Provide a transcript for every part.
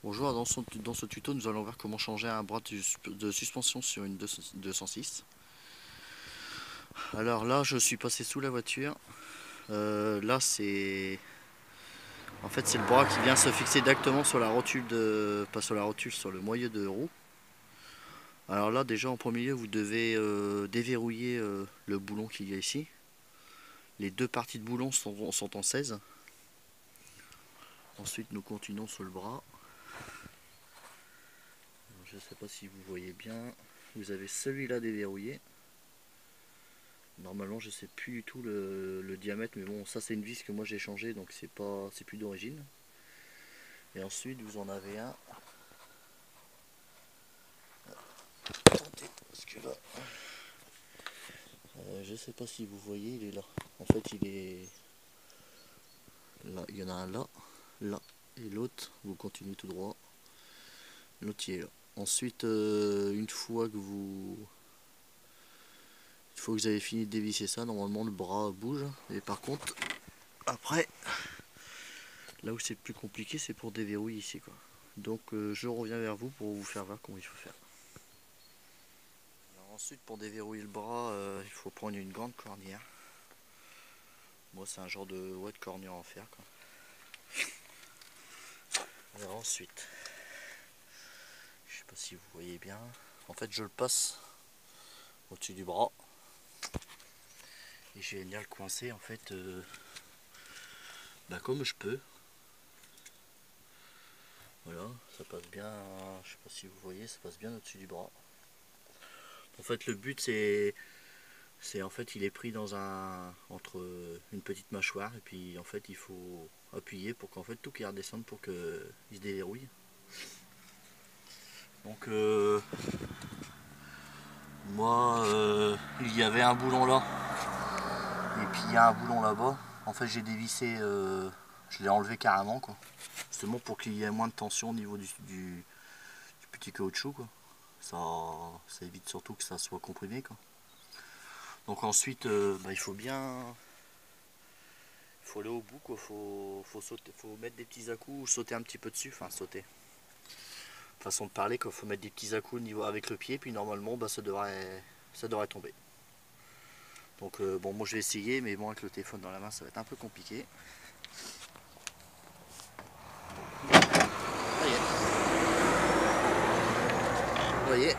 Bonjour, dans ce tuto nous allons voir comment changer un bras de suspension sur une 206. Alors là je suis passé sous la voiture. Là c'est c'est le bras qui vient se fixer directement sur la rotule pas sur la rotule, sur le moyeu de roue. Alors là déjà en premier lieu vous devez déverrouiller le boulon qu'il y a ici. Les deux parties de boulon sont en 16. Ensuite nous continuons sur le bras. Je ne sais pas si vous voyez bien, vous avez celui-là déverrouillé. Normalement je sais plus du tout le diamètre, mais bon ça c'est une vis que moi j'ai changé, donc c'est plus d'origine. Et ensuite vous en avez un. Attendez, parce que là, je sais pas si vous voyez, il est là. En fait il est là, il y en a un là, là, et l'autre vous continuez tout droit. L'autre il est là. Ensuite une fois que vous avez fini de dévisser ça, normalement le bras bouge. Et par contre, après, là où c'est plus compliqué, c'est pour déverrouiller ici, quoi. Donc je reviens vers vous pour vous faire voir comment il faut faire. Alors ensuite, pour déverrouiller le bras, il faut prendre une grande cornière. Moi c'est un genre de cornière en fer, quoi. Alors ensuite, je sais pas si vous voyez bien, en fait je le passe au-dessus du bras et je vais venir le coincer en fait comme je peux. Voilà, ça passe bien, je sais pas si vous voyez, ça passe bien au-dessus du bras. En fait le but c'est en fait il est pris entre une petite mâchoire et puis en fait il faut appuyer pour qu'en fait tout qui redescende pour qu'il se déverrouille. Donc moi il y avait un boulon là et puis il y a un boulon là-bas. En fait j'ai dévissé, je l'ai enlevé carrément, quoi. Justement pour qu'il y ait moins de tension au niveau du petit caoutchouc, quoi. Ça évite surtout que ça soit comprimé, quoi. Donc ensuite il faut aller au bout, quoi. Faut mettre des petits à-coups ou sauter un petit peu dessus, enfin sauter. Façon de parler, qu'il faut mettre des petits à-coups au niveau avec le pied, puis normalement ça devrait tomber. Donc bon, moi je vais essayer, mais bon avec le téléphone dans la main ça va être un peu compliqué. Vous voyez,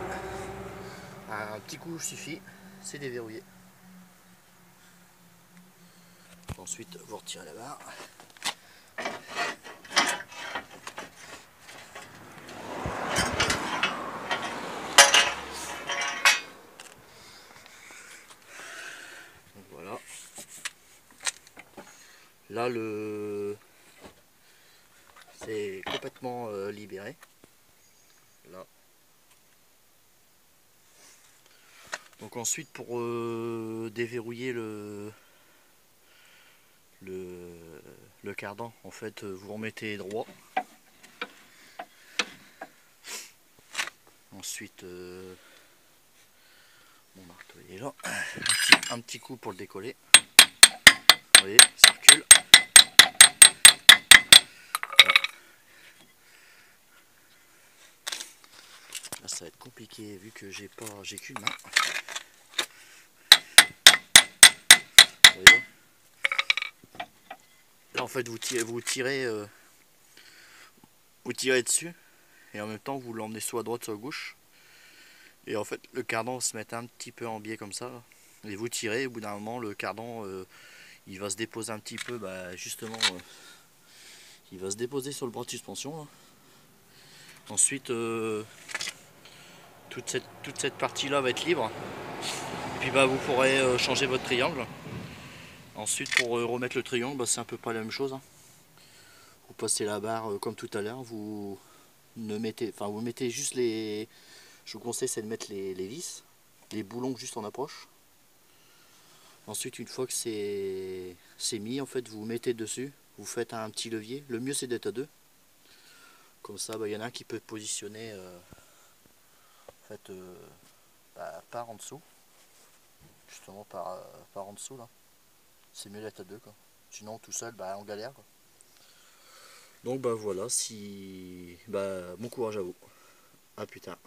un petit coup suffit, c'est déverrouillé. Ensuite vous retirez la barre. Donc voilà. Là c'est complètement libéré. Là. Donc ensuite pour déverrouiller le cardan, en fait vous remettez droit. Ensuite mon marteau est là. Un petit coup pour le décoller. Vous voyez, ça recule. Là ça va être compliqué vu que j'ai qu'une main. Vous voyez. Là en fait vous tirez dessus et en même temps vous l'emmenez soit à droite soit à gauche. Et en fait le cardan va se mettre un petit peu en biais comme ça. Et vous tirez, au bout d'un moment le cardan il va se déposer un petit peu, justement il va se déposer sur le bras de suspension là. Ensuite toute cette partie là va être libre. Et puis vous pourrez changer votre triangle. Ensuite pour remettre le triangle, c'est un peu pas la même chose, hein. Vous passez la barre comme tout à l'heure, vous mettez juste les. Je vous conseille c'est de mettre les vis, les boulons juste en approche. Ensuite une fois que c'est mis, en fait vous mettez dessus, vous faites un petit levier. Le mieux c'est d'être à deux. Comme ça il y en a un qui peut positionner par en dessous. Justement par en dessous là. C'est mieux d'être à deux, quoi. Sinon tout seul on galère, quoi. Donc bah voilà, si bah bon courage à vous. À plus tard.